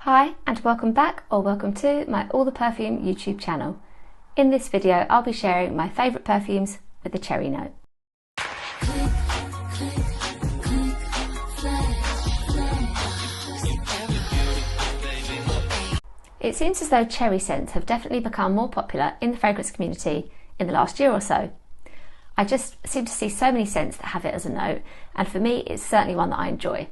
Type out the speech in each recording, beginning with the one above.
Hi and welcome back or welcome to my All the Perfume YouTube channel. In this video I'll be sharing my favourite perfumes with a cherry note. It seems as though cherry scents have definitely become more popular in the fragrance community in the last year or so. I just seem to see so many scents that have it as a note, and for me it's certainly one that I enjoy.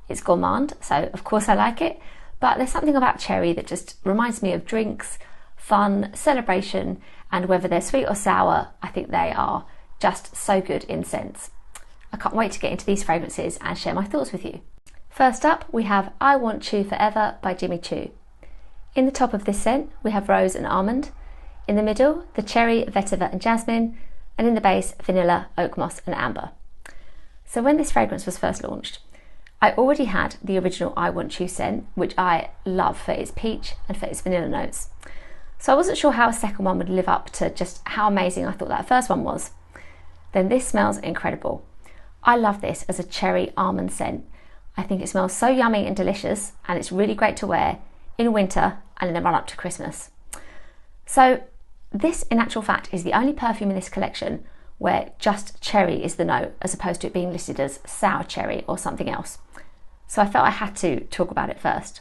It's gourmand, so of course I like it, but there's something about cherry that just reminds me of drinks, fun, celebration, and whether they're sweet or sour, I think they are just so good in scents. I can't wait to get into these fragrances and share my thoughts with you. First up, we have I Want Choo Forever by Jimmy Choo. In the top of this scent, we have rose and almond. In the middle, the cherry, vetiver and jasmine, and in the base, vanilla, oak moss and amber. So when this fragrance was first launched, I already had the original I Want Choo scent, which I love for its peach and for its vanilla notes. So I wasn't sure how a second one would live up to just how amazing I thought that first one was. Then this smells incredible. I love this as a cherry almond scent. I think it smells so yummy and delicious, and it's really great to wear in winter and in the run up to Christmas. So this in actual fact is the only perfume in this collection where just cherry is the note, as opposed to it being listed as sour cherry or something else. So I felt I had to talk about it first.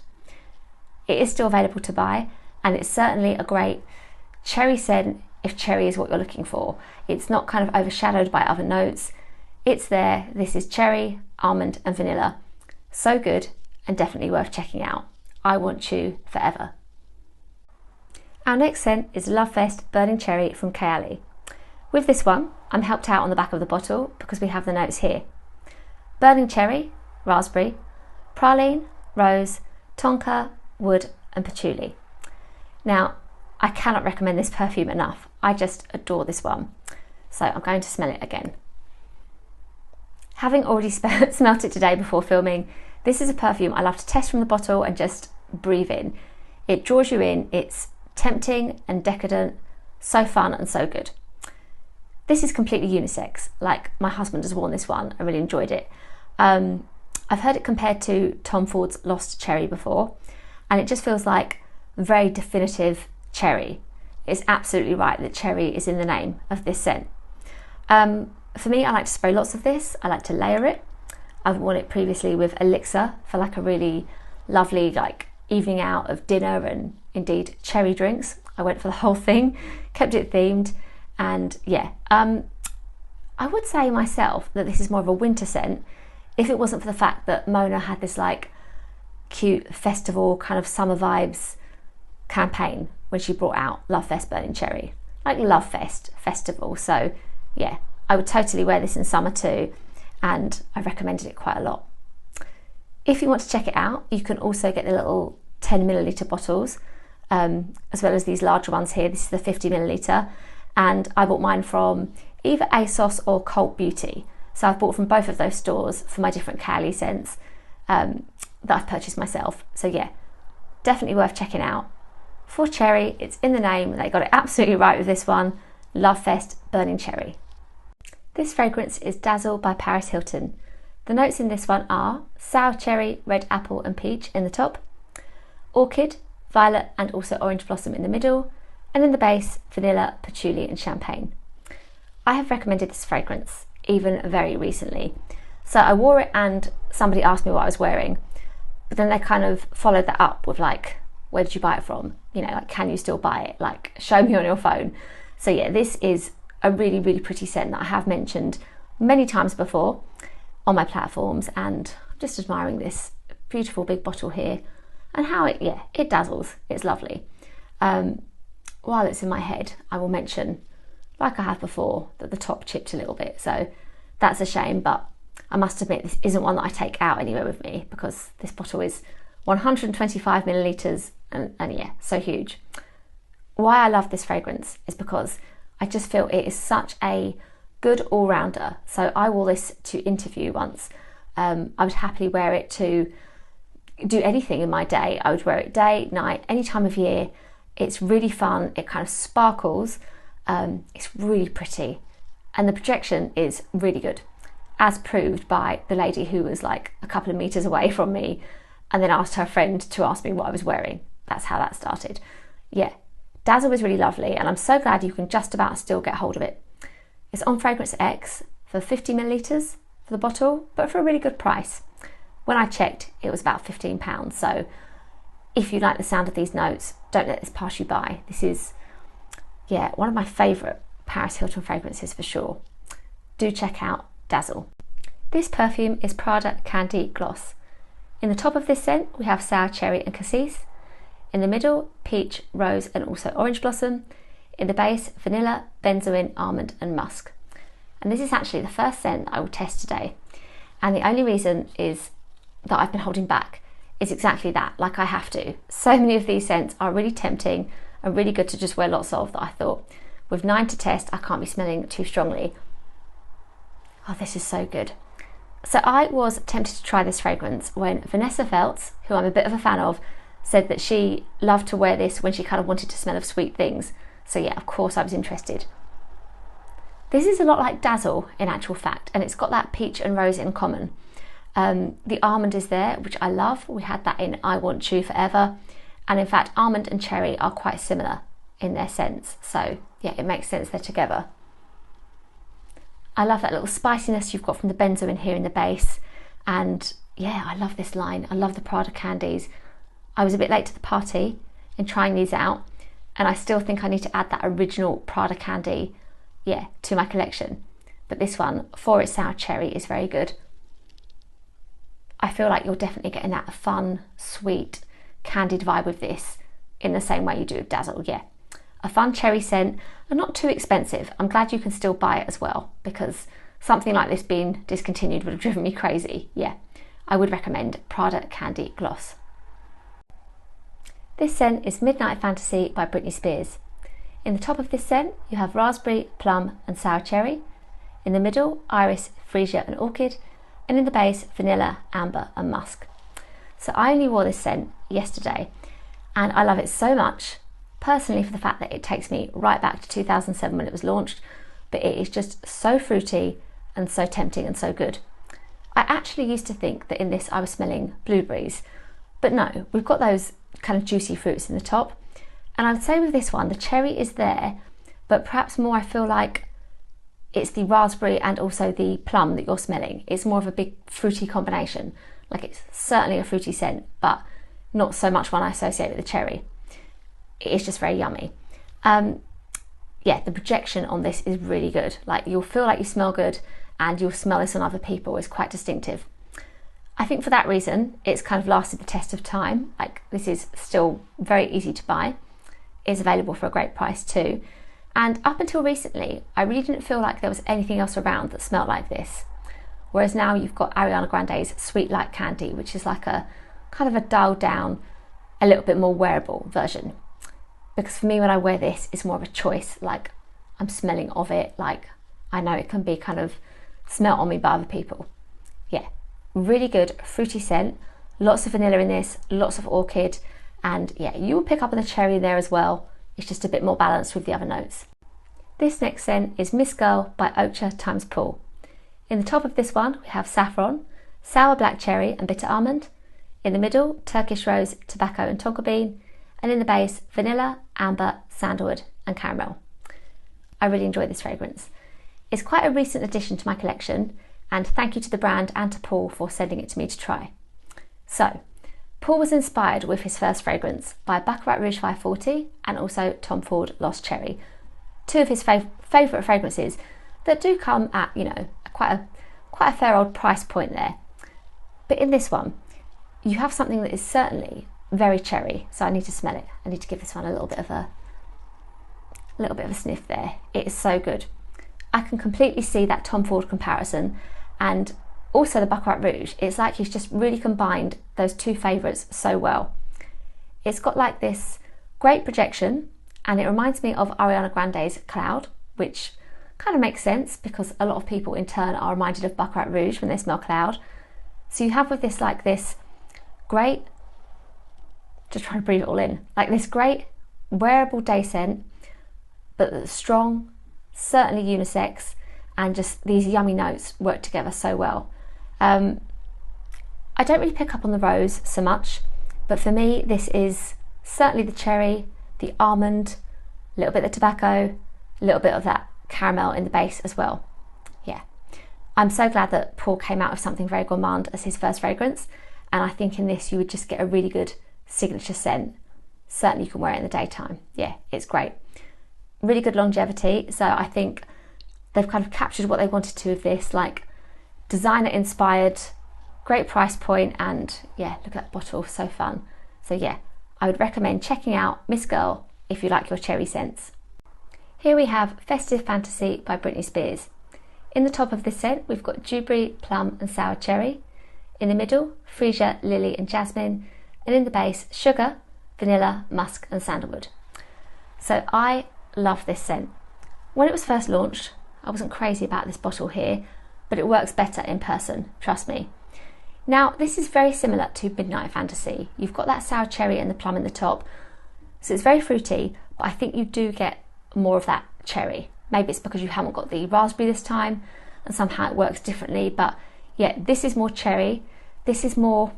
It is still available to buy, and it's certainly a great cherry scent if cherry is what you're looking for. It's not kind of overshadowed by other notes. It's there. This is cherry, almond and vanilla. So good and definitely worth checking out. I Want Choo Forever. Our next scent is Lovefest Burning Cherry from Kayali. With this one, I'm helped out on the back of the bottle because we have the notes here. Burning cherry, raspberry, praline, rose, tonka, wood and patchouli. Now, I cannot recommend this perfume enough. I just adore this one. So I'm going to smell it again. Having already smelt it today before filming, this is a perfume I love to test from the bottle and just breathe in. It draws you in, it's tempting and decadent, so fun and so good. This is completely unisex, like my husband has worn this one, I really enjoyed it. I've heard it compared to Tom Ford's Lost Cherry before, and it just feels like very definitive cherry. It's absolutely right that cherry is in the name of this scent. For me, I like to spray lots of this, I like to layer it. I've worn it previously with Elixir for like a really lovely like evening out of dinner and indeed cherry drinks. I went for the whole thing, kept it themed, and yeah. I would say myself that this is more of a winter scent if it wasn't for the fact that Mona had this like cute festival kind of summer vibes campaign when she brought out Lovefest Burning Cherry, like Lovefest festival. So yeah, I would totally wear this in summer too, and I recommended it quite a lot. If you want to check it out, you can also get the little 10ml bottles, as well as these larger ones here. This is the 50ml, and I bought mine from either ASOS or Cult Beauty. So I've bought from both of those stores for my different Keali scents that I've purchased myself. So yeah, definitely worth checking out. For cherry, it's in the name, they got it absolutely right with this one, Lovefest Burning Cherry. This fragrance is Dazzle by Paris Hilton. The notes in this one are sour cherry, red apple and peach in the top, orchid, violet and also orange blossom in the middle, and in the base, vanilla, patchouli and champagne. I have recommended this fragrance even very recently. So I wore it and somebody asked me what I was wearing, but then they kind of followed that up with like, where did you buy it from? You know, like, can you still buy it? Like, show me on your phone. So yeah, this is a really, really pretty scent that I have mentioned many times before on my platforms, and I'm just admiring this beautiful big bottle here and how it dazzles. It's lovely. While it's in my head, I will mention, like I have before, that the top chipped a little bit, so that's a shame, but I must admit this isn't one that I take out anywhere with me because this bottle is 125ml and yeah, so huge. Why I love this fragrance is because I just feel it is such a good all-rounder. So I wore this to interview once. I would happily wear it to do anything in my day. I would wear it day, night, any time of year. It's really fun. It kind of sparkles. It's really pretty. And the projection is really good, as proved by the lady who was like a couple of meters away from me and then asked her friend to ask me what I was wearing. That's how that started. Yeah, Dazzle was really lovely, and I'm so glad you can just about still get hold of it. It's on Fragrance X for 50 millilitres for the bottle, but for a really good price. When I checked, it was about £15, so if you like the sound of these notes, don't let this pass you by. This is, yeah, one of my favourite Paris Hilton fragrances for sure. Do check out Dazzle. This perfume is Prada Candy Gloss. In the top of this scent, we have sour cherry and cassis. In the middle, peach, rose, and also orange blossom. In the base, vanilla, benzoin, almond, and musk. And this is actually the first scent I will test today. And the only reason is that I've been holding back is exactly that, like I have to. So many of these scents are really tempting and really good to just wear lots of that I thought, with 9 to test, I can't be smelling too strongly. Oh, this is so good. So I was tempted to try this fragrance when Vanessa Feltz, who I'm a bit of a fan of, said that she loved to wear this when she kind of wanted to smell of sweet things. So yeah, of course I was interested. This is a lot like Dazzle in actual fact, and it's got that peach and rose in common. The almond is there, which I love. We had that in I Want Choo Forever. And in fact, almond and cherry are quite similar in their scents. So yeah, it makes sense they're together. I love that little spiciness you've got from the benzoin here in the base. And yeah, I love this line. I love the Prada candies. I was a bit late to the party in trying these out, and I still think I need to add that original Prada candy, yeah, to my collection. But this one, for its sour cherry, is very good. I feel like you're definitely getting that fun, sweet, candied vibe with this in the same way you do with Dazzle, yeah. A fun cherry scent and not too expensive. I'm glad you can still buy it as well, because something like this being discontinued would have driven me crazy, yeah. I would recommend Prada Candy Gloss. This scent is Midnight Fantasy by Britney Spears. In the top of this scent, you have raspberry, plum and sour cherry. In the middle, iris, freesia and orchid. And in the base, vanilla, amber and musk. So I only wore this scent yesterday, and I love it so much, personally for the fact that it takes me right back to 2007 when it was launched, but it is just so fruity and so tempting and so good. I actually used to think that in this I was smelling blueberries, but no, we've got those kind of juicy fruits in the top. And I would say with this one, the cherry is there, but perhaps more I feel like it's the raspberry and also the plum that you're smelling. It's more of a big fruity combination. Like, it's certainly a fruity scent, but not so much one I associate with the cherry. It's just very yummy. Yeah, the projection on this is really good. Like, you'll feel like you smell good and you'll smell this on other people. It's quite distinctive. I think for that reason, it's kind of lasted the test of time. Like, this is still very easy to buy. It's available for a great price too. And up until recently, I really didn't feel like there was anything else around that smelled like this. Whereas now you've got Ariana Grande's Sweet Like Candy, which is like a kind of a dialed down, a little bit more wearable version. Because for me, when I wear this, it's more of a choice. Like, I'm smelling of it. Like, I know it can be kind of smelt on me by other people. Yeah, really good fruity scent. Lots of vanilla in this, lots of orchid. And yeah, you will pick up on the cherry there as well. It's just a bit more balanced with the other notes. This next scent is Miss Girl by Oakcha x Paul. In the top of this one, we have saffron, sour black cherry and bitter almond. In the middle, Turkish rose, tobacco and tonka bean. And in the base, vanilla, amber, sandalwood and caramel. I really enjoy this fragrance. It's quite a recent addition to my collection, and thank you to the brand and to Paul for sending it to me to try. So, Paul was inspired with his first fragrance by Baccarat Rouge 540 and also Tom Ford Lost Cherry, two of his favourite fragrances that do come at, you know, quite a fair old price point there. But in this one, you have something that is certainly very cherry, so I need to smell it. I need to give this one a little bit of a sniff there. It is so good. I can completely see that Tom Ford comparison, and also the Baccarat Rouge. It's like he's just really combined those two favourites so well. It's got like this great projection, and it reminds me of Ariana Grande's Cloud, which kind of makes sense because a lot of people in turn are reminded of Baccarat Rouge when they smell Cloud. So you have with this like this great, just trying to breathe it all in, like this great wearable day scent, but that's strong, certainly unisex, and just these yummy notes work together so well. I don't really pick up on the rose so much, but for me this is certainly the cherry, the almond, a little bit of tobacco, a little bit of that caramel in the base as well. Yeah, I'm so glad that Paul came out with something very gourmand as his first fragrance, and I think in this you would just get a really good signature scent. Certainly you can wear it in the daytime. Yeah, it's great. Really good longevity, so I think they've kind of captured what they wanted to with this, like designer inspired, great price point, and yeah, look at that bottle, so fun. So yeah, I would recommend checking out Miss Girl if you like your cherry scents. Here we have Festive Fantasy by Britney Spears. In the top of this scent, we've got dewberry, plum and sour cherry. In the middle, freesia, lily and jasmine. And in the base, sugar, vanilla, musk and sandalwood. So I love this scent. When it was first launched, I wasn't crazy about this bottle here, but it works better in person, trust me. Now, this is very similar to Midnight Fantasy. You've got that sour cherry and the plum in the top, so it's very fruity, but I think you do get more of that cherry. Maybe it's because you haven't got the raspberry this time and somehow it works differently, but yeah, this is more cherry. This is more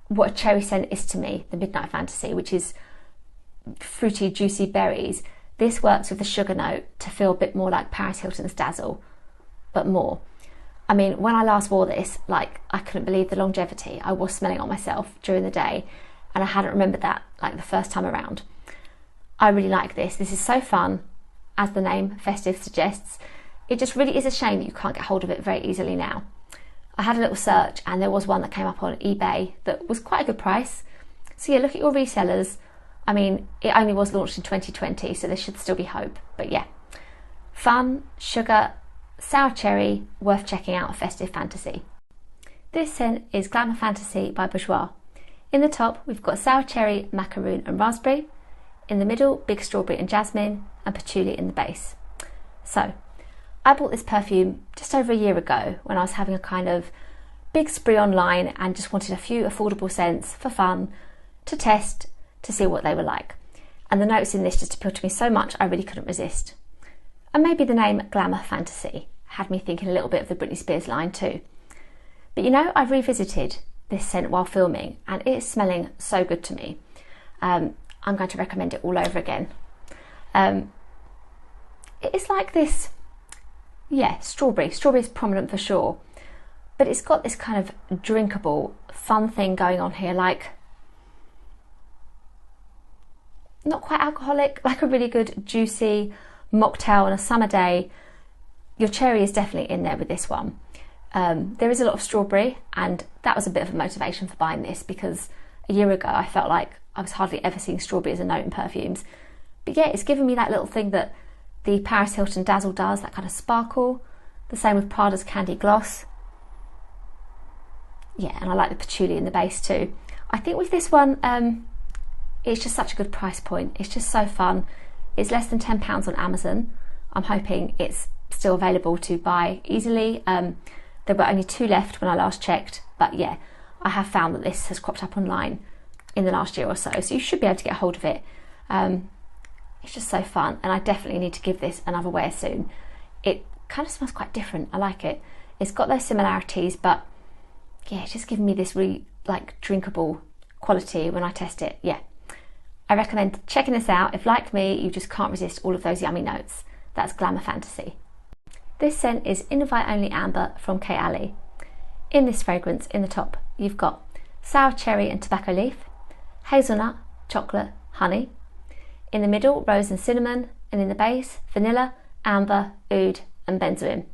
what a cherry scent is to me, the Midnight Fantasy, which is fruity, juicy berries. This works with the sugar note to feel a bit more like Paris Hilton's Dazzle, but more. I mean, when I last wore this, like, I couldn't believe the longevity. I was smelling it on myself during the day and I hadn't remembered that like the first time around. I really like this. This is so fun, as the name Festive suggests. It just really is a shame that you can't get hold of it very easily now. I had a little search and there was one that came up on eBay that was quite a good price. So yeah, look at your resellers. I mean, it only was launched in 2020, so there should still be hope. But yeah, fun, sugar, sour cherry, worth checking out. Festive Fantasy. This scent is Glamour Fantasy by Bourjois. In the top, we've got sour cherry, macaroon and raspberry. In the middle, big strawberry and jasmine, and patchouli in the base. So, I bought this perfume just over a year ago when I was having a kind of big spree online and just wanted a few affordable scents for fun, to test, to see what they were like. And the notes in this just appealed to me so much I really couldn't resist. And maybe the name Glamour Fantasy had me thinking a little bit of the Britney Spears line too. But you know, I've revisited this scent while filming and it is smelling so good to me. I'm going to recommend it all over again. It's like this, yeah, strawberry. Strawberry is prominent for sure, but it's got this kind of drinkable, fun thing going on here, like not quite alcoholic, like a really good juicy mocktail on a summer day. Your cherry is definitely in there with this one. There is a lot of strawberry, and that was a bit of a motivation for buying this because a year ago I felt like I was hardly ever seeing strawberry as a note in perfumes. But yeah, it's given me that little thing that the Paris Hilton Dazzle does, that kind of sparkle. The same with Prada's Candy Gloss. Yeah, and I like the patchouli in the base too. I think with this one, it's just such a good price point. It's just so fun. It's less than £10 on Amazon. I'm hoping it's still available to buy easily. There were only 2 left when I last checked, but yeah, I have found that this has cropped up online in the last year or so you should be able to get hold of it. It's just so fun, and I definitely need to give this another wear soon. It kind of smells quite different. I like it. It's got those similarities, but yeah, it's just giving me this really like drinkable quality when I test it. Yeah, I recommend checking this out if, like me, you just can't resist all of those yummy notes. That's Glamour Fantasy. This scent is Invite Only Amber from Kayali. In this fragrance, in the top, you've got sour cherry and tobacco leaf, hazelnut, chocolate, honey. In the middle, rose and cinnamon, and in the base, vanilla, amber, oud and benzoin.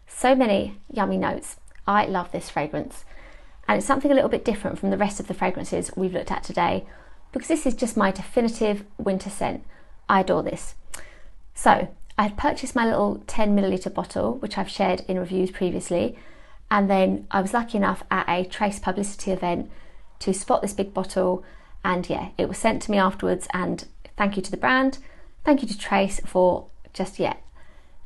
So many yummy notes. I love this fragrance, and it's something a little bit different from the rest of the fragrances we've looked at today, because this is just my definitive winter scent. I adore this. So I had purchased my little 10ml bottle, which I've shared in reviews previously, and then I was lucky enough at a Trace publicity event to spot this big bottle, and yeah, it was sent to me afterwards, and thank you to the brand, thank you to Trace for just, yeah,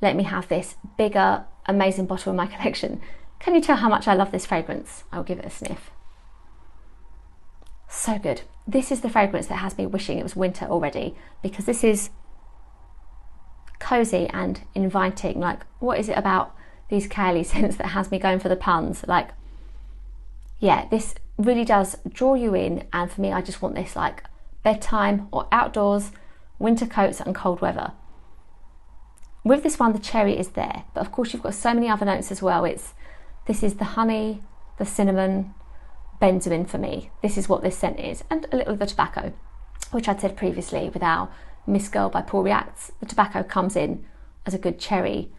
let me have this bigger, amazing bottle in my collection. Can you tell how much I love this fragrance? I'll give it a sniff. So good. This is the fragrance that has me wishing it was winter already, because this is cozy and inviting. Like, what is it about these Kayali scents that has me going for the puns? Like, yeah, this really does draw you in, and for me, I just want this like bedtime or outdoors, winter coats and cold weather. With this one, the cherry is there, but of course you've got so many other notes as well. This is the honey, the cinnamon, benzoin for me. This is what this scent is, and a little of the tobacco, which I'd said previously with our Miss Girl by Paul Reacts. The tobacco comes in as a good cherry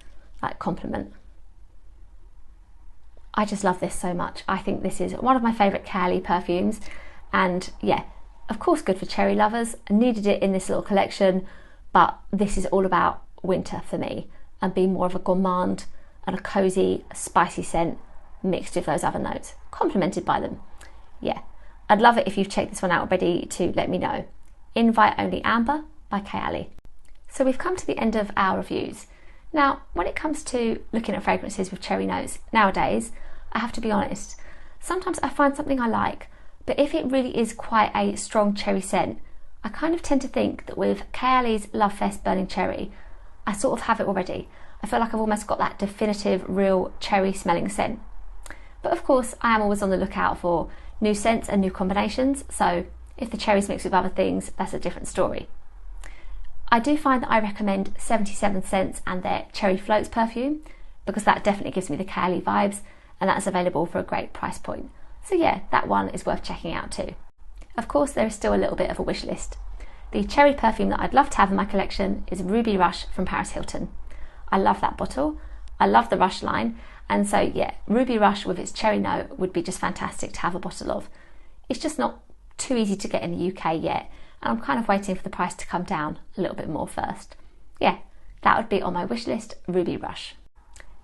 like complement. I just love this so much. I think this is one of my favourite Keali perfumes, and yeah, of course good for cherry lovers. I needed it in this little collection, but this is all about winter for me, and being more of a gourmand and a cosy, spicy scent mixed with those other notes, complemented by them. Yeah, I'd love it if you've checked this one out already to let me know. Invite Only Amber by Kayali. So we've come to the end of our reviews. Now, when it comes to looking at fragrances with cherry notes nowadays, I have to be honest, sometimes I find something I like, but if it really is quite a strong cherry scent, I kind of tend to think that with Kayali's Lovefest Burning Cherry, I sort of have it already. I feel like I've almost got that definitive, real cherry smelling scent. But of course, I am always on the lookout for new scents and new combinations, so if the cherries mix with other things, that's a different story. I do find that I recommend 77 Scents and their Cherry Floats perfume, because that definitely gives me the Keali vibes, and that's available for a great price point. So yeah, that one is worth checking out too. Of course, there is still a little bit of a wish list. The cherry perfume that I'd love to have in my collection is Ruby Rush from Paris Hilton. I love that bottle, I love the Rush line, and so yeah, Ruby Rush with its cherry note would be just fantastic to have a bottle of. It's just not too easy to get in the UK yet, and I'm kind of waiting for the price to come down a little bit more first. Yeah, that would be on my wish list, Ruby Rush.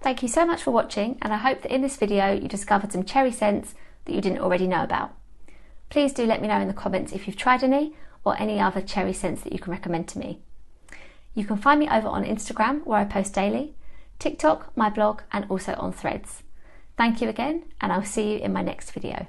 Thank you so much for watching, and I hope that in this video you discovered some cherry scents that you didn't already know about. Please do let me know in the comments if you've tried any, or any other cherry scents that you can recommend to me. You can find me over on Instagram, where I post daily, TikTok, my blog, and also on Threads. Thank you again, and I'll see you in my next video.